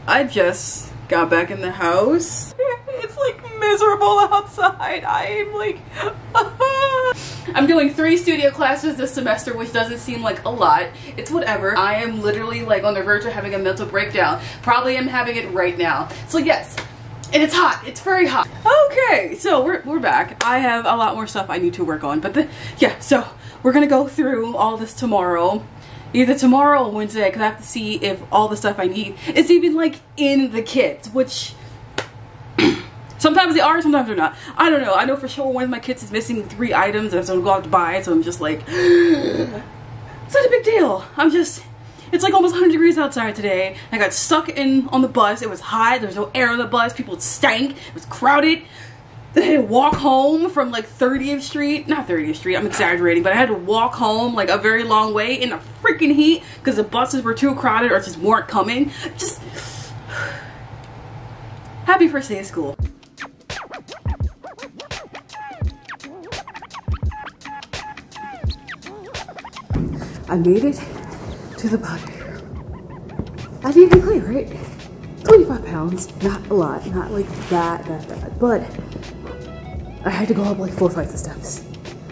I just got back in the house. It's like miserable outside. I am like I'm doing 3 studio classes this semester, which doesn't seem like a lot. It's whatever. I am literally like on the verge of having a mental breakdown. Probably am having it right now. So yes, and it's hot. It's very hot. Okay, so we're back. I have a lot more stuff I need to work on, but yeah, so we're gonna go through all this tomorrow. Either tomorrow or Wednesday, because I have to see if all the stuff I need is even like in the kits, which sometimes they are, sometimes they're not. I don't know. I know for sure one of my kits is missing 3 items and so I'm going to go out to buy it, so I'm just like, it's not a big deal. It's like almost 100 degrees outside today. I got stuck on the bus. It was hot. There was no air on the bus. People stank. It was crowded. Then I had to walk home from like 30th Street. Not 30th Street, I'm exaggerating, but I had to walk home like a very long way in the freaking heat because the buses were too crowded or just weren't coming. Just happy first day of school. I made it to the body. I didn't even clear, right? 25 pounds, not a lot, not like that bad, but I had to go up like 4 flights of steps.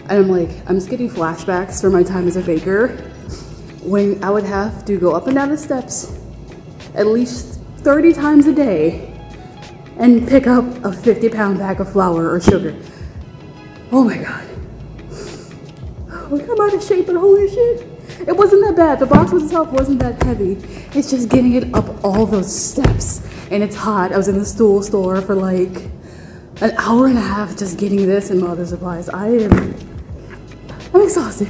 And I'm just getting flashbacks from my time as a baker when I would have to go up and down the steps at least 30 times a day and pick up a 50-pound bag of flour or sugar. Oh my God. I'm out of shape, but holy shit. It wasn't that bad. The box itself wasn't that heavy. It's just getting it up all those steps. And it's hot. I was in the stool store for like an hour and a half just getting this and other supplies. I'm exhausted.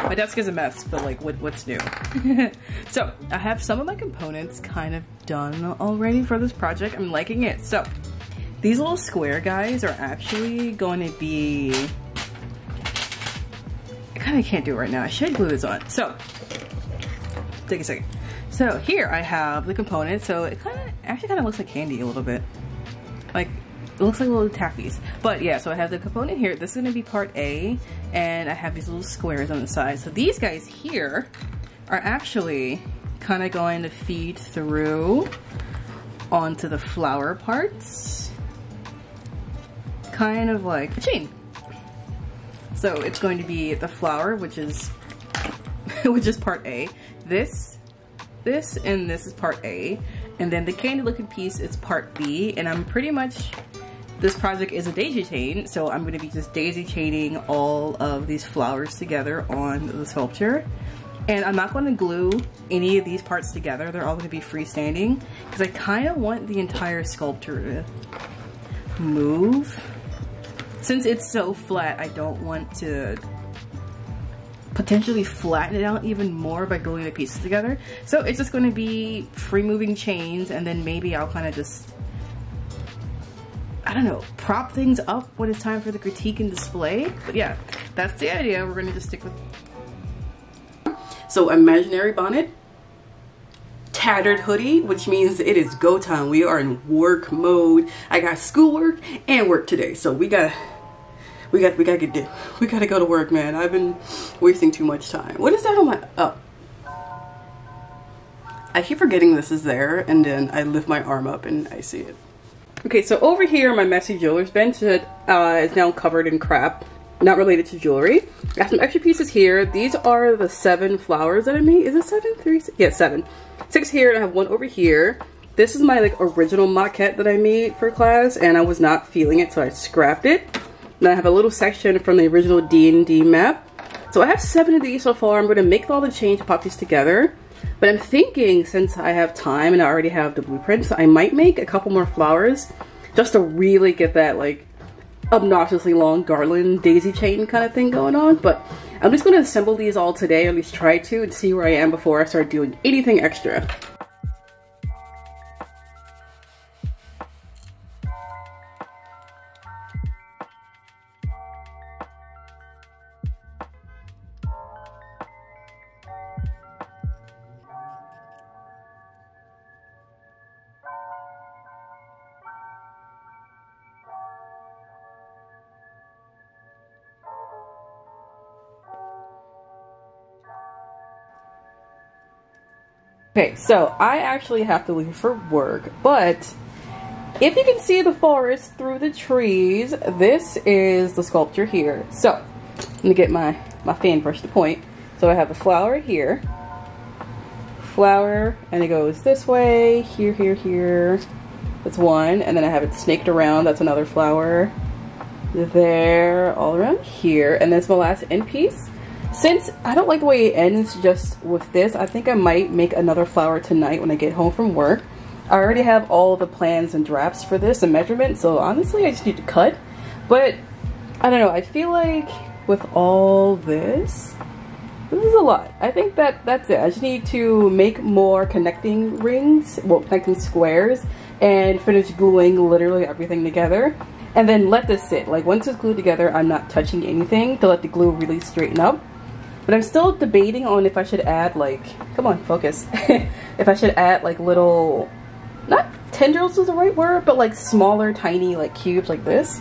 My desk is a mess, but like, what's new? So, I have some of my components kind of done already for this project. I'm liking it. So, these little square guys are actually going to be... I kind of can't do it right now. I should glue this on. So, take a second. So, here I have the component. So, it actually kind of looks like candy a little bit. Like, it looks like little taffies. But yeah, so I have the component here. This is going to be part A, and I have these little squares on the side. So these guys here are actually kind of going to feed through onto the flower parts. Kind of like a chain. So it's going to be the flower, which is part A. This, and this is part A. And then the candy looking piece is part B, and I'm pretty much... This project is a daisy chain, so I'm going to be just daisy chaining all of these flowers together on the sculpture. And I'm not going to glue any of these parts together. They're all going to be freestanding because I kind of want the entire sculpture to move. Since it's so flat, I don't want to potentially flatten it out even more by gluing the pieces together. So it's just going to be free moving chains, and then maybe I'll kind of just, I don't know, prop things up when it's time for the critique and display. But yeah, that's the idea. We're gonna just stick with. So imaginary bonnet, tattered hoodie, which means it is go time. We are in work mode. I got schoolwork and work today, so we gotta go to work, man. I've been wasting too much time. What is that on my, oh. I keep forgetting this is there, and then I lift my arm up and I see it. Okay, so over here, my messy jeweler's bench that is now covered in crap, not related to jewelry. I have some extra pieces here. These are the 7 flowers that I made. Is it 7? 3? 6? Yeah, 7. 6 here, and I have 1 over here. This is my like original maquette that I made for class, and I was not feeling it, so I scrapped it. Then I have a little section from the original D&D map. So I have 7 of these so far. I'm going to make all the change to pop these together. But I'm thinking, since I have time and I already have the blueprints, I might make a couple more flowers just to really get that like obnoxiously long garland daisy chain kind of thing going on. But I'm just going to assemble these all today, or at least try to, and see where I am before I start doing anything extra. Okay, so I actually have to leave for work, but if you can see the forest through the trees, this is the sculpture here. So, I'm gonna get my fan brush to point. So I have the flower here, flower, and it goes this way, here, here, here. That's one, and then I have it snaked around, that's another flower. There, all around here, and that's my last end piece. Since I don't like the way it ends just with this, I think I might make another flower tonight when I get home from work. I already have all the plans and drafts for this and measurements, so honestly I just need to cut. But I don't know, I feel like with all this is a lot. I think that's it. I just need to make more connecting rings, well, connecting squares, and finish gluing literally everything together. And then let this sit. Like once it's glued together, I'm not touching anything to let the glue really straighten up. But I'm still debating on if I should add like, come on, focus. If I should add like little, not tendrils is the right word, but like smaller, tiny like cubes like this.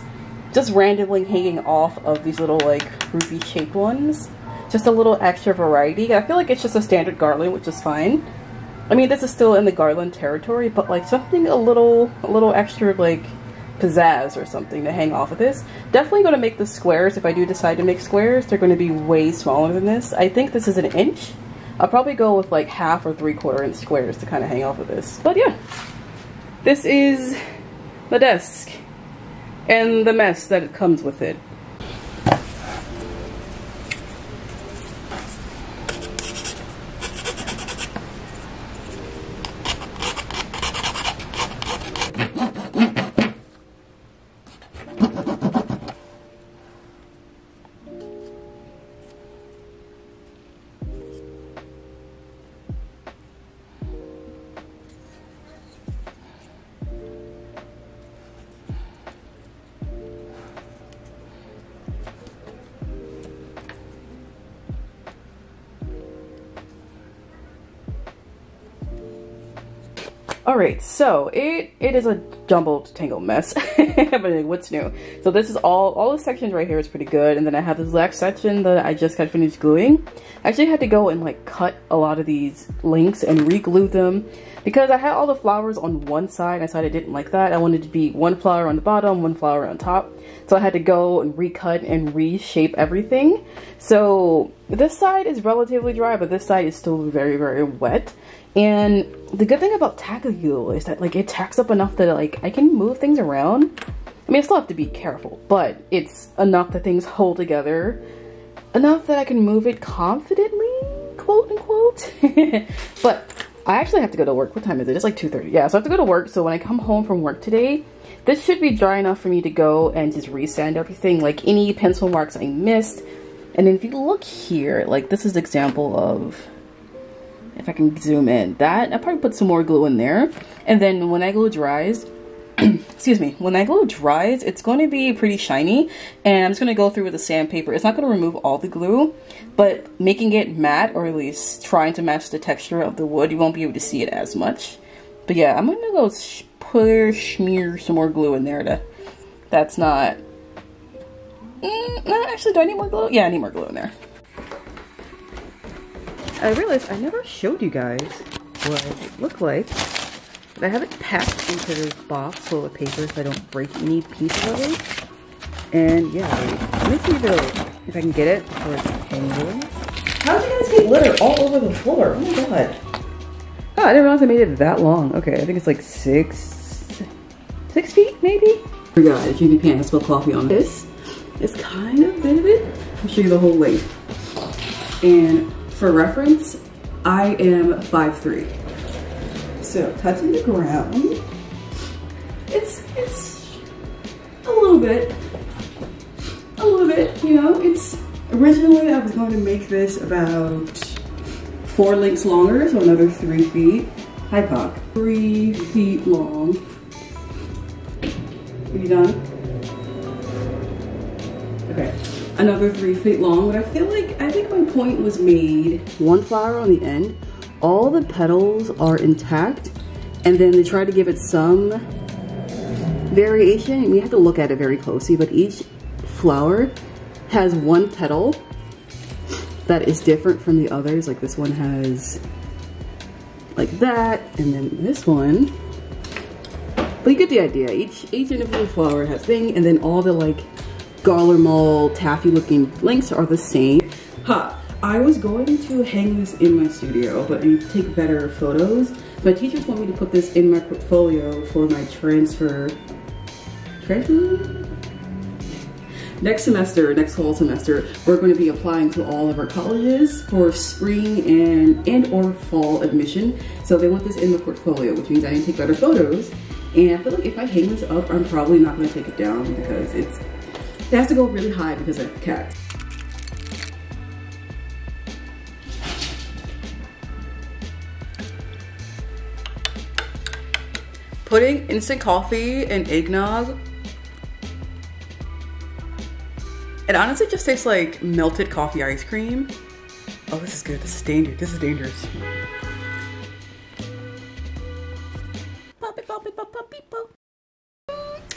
Just randomly hanging off of these little like ruby shaped ones. Just a little extra variety. I feel like it's just a standard garland, which is fine. I mean, this is still in the garland territory, but like something a little extra like pizzazz or something to hang off of this. Definitely going to make the squares. If I do decide to make squares, they're going to be way smaller than this. I think this is an inch. I'll probably go with like 1/2 or 3/4 inch squares to kind of hang off of this. But yeah, this is the desk and the mess that it comes with it. Alright, so it is a jumbled, tangled mess, but what's new? So this is all the sections right here is pretty good, and then I have this last section that I just got finished gluing. I actually had to go and like cut a lot of these links and re-glue them because I had all the flowers on one side. I decided I didn't like that. I wanted to be one flower on the bottom, one flower on top. So I had to go and recut and reshape everything. So this side is relatively dry, but this side is still very, very wet. And the good thing about tacky glue is that like it tacks up enough that like I can move things around. I mean, I still have to be careful, but it's enough that things hold together enough that I can move it confidently, quote unquote. But I actually have to go to work. What time is it? It's like 2:30. Yeah, so I have to go to work. So when I come home from work today, this should be dry enough for me to go and just resand everything, like any pencil marks I missed. And then if you look here, like this is an example of, if I can zoom in, that I'll probably put some more glue in there. And then when that glue dries, excuse me, when that glue dries, it's going to be pretty shiny, and I'm just going to go through with a sandpaper. It's not going to remove all the glue, but making it matte, or at least trying to match the texture of the wood, you won't be able to see it as much. But yeah, I'm going to go smear some more glue in there. That's not, no, actually, do I need more glue? Yeah, I need more glue in there. I realized I never showed you guys what it looked like. But I have it packed into this box full of paper so I don't break any pieces of it. And yeah, let me see if I can get it before it's tangled. How did you guys get litter all over the floor? Oh my god. Oh, I didn't realize I made it that long. Okay, I think it's like 6 feet maybe? Oh my god, it can't be pants, spill coffee on this. It's kind of vivid. I'll show you the whole length. And for reference, I am 5'3". So touching the ground, it's a little bit, you know. It's originally I was going to make this about 4 lengths longer, so another 3 feet. Hi, Cock. 3 feet long. Are you done? Okay, another 3 feet long, but I think my point was made. One flower on the end, all the petals are intact, and then they try to give it some variation. You have to look at it very closely, but each flower has one petal that is different from the others. Like this one has like that, and then this one. But you get the idea. Each individual flower has thing, and then all the like Garlemald taffy looking links are the same. I was going to hang this in my studio, but I need to take better photos. My teachers want me to put this in my portfolio for my transfer? Next fall semester, we're going to be applying to all of our colleges for spring and or fall admission. So they want this in the portfolio, which means I need to take better photos. And I feel like if I hang this up, I'm probably not going to take it down because it has to go really high because I have cats. Putting instant coffee and eggnog, it honestly just tastes like melted coffee ice cream. Oh, this is good. This is dangerous. This is dangerous.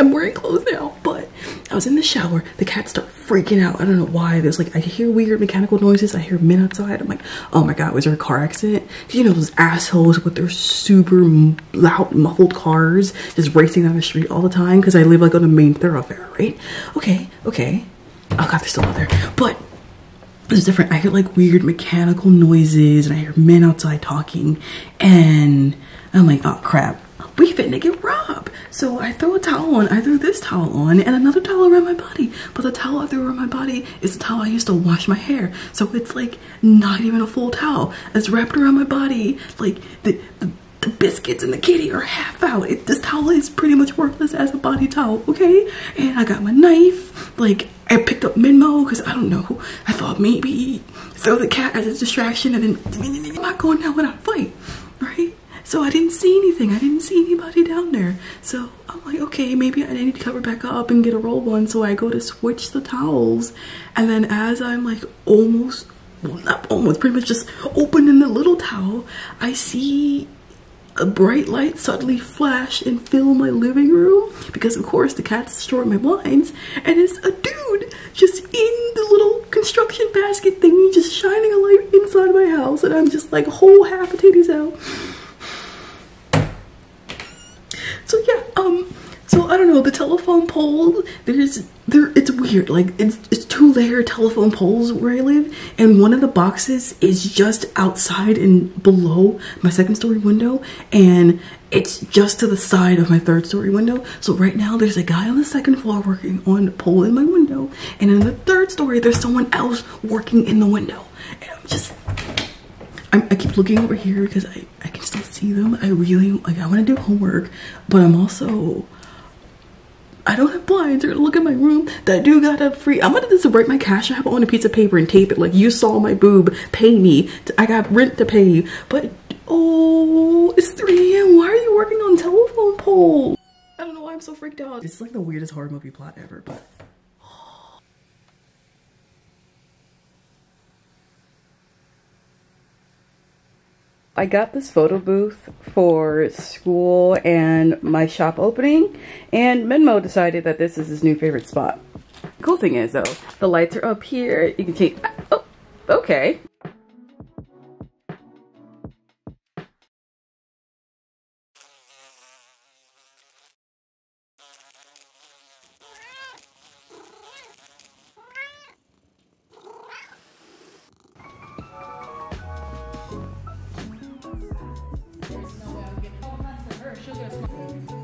I'm wearing clothes now, but I was in the shower. The cats start freaking out. I don't know why. There's like, I hear weird mechanical noises. I hear men outside. I'm like, oh my god, was there a car accident? You know those assholes with their super loud muffled cars just racing down the street all the time? Because I live like on a main thoroughfare, right? Okay. Oh god, they're still out there. But it's different. I hear like weird mechanical noises and I hear men outside talking, and I'm like, oh crap, we finna get robbed. So I throw a towel on. I threw this towel on and another towel around my body. But the towel I threw around my body is the towel I used to wash my hair. So it's like not even a full towel. It's wrapped around my body. Like the biscuits and the kitty are half out. This towel is pretty much worthless as a body towel, okay? And I got my knife. Like, I picked up Minmo because I don't know. I thought maybe throw the cat as a distraction and then I'm not going down without a fight, right? So I didn't see anything. I didn't see anybody down there. So I'm like, okay, maybe I need to cover back up and get a roll on. So I go to switch the towels. And then as I'm like almost, well, not almost, pretty much just opening the little towel, I see a bright light suddenly flash and fill my living room because of course the cats destroyed my blinds, and it's a dude just in the little construction basket thingy just shining a light inside my house, and I'm just like whole half a titties out. So yeah, so I don't know, the telephone pole, it's weird, like it's 2-layer telephone poles where I live, and one of the boxes is just outside and below my 2nd-story window, and it's just to the side of my 3rd-story window. So right now there's a guy on the 2nd floor working on the pole in my window, and in the 3rd story there's someone else working in the window, and I keep looking over here because I can still see them. I really, like, I want to do homework, but I don't have blinds. They're gonna look at my room. That dude got a free, I'm gonna just write my cash app on a piece of paper and tape it like, you saw my boob, pay me. I got rent to pay. But, oh, it's 3 AM. Why are you working on telephone poles? I don't know why I'm so freaked out. It's like the weirdest horror movie plot ever, but. I got this photo booth for school and my shop opening, and Minmo decided that this is his new favorite spot. Cool thing is though, the lights are up here. You can take, oh, okay. gonna smile.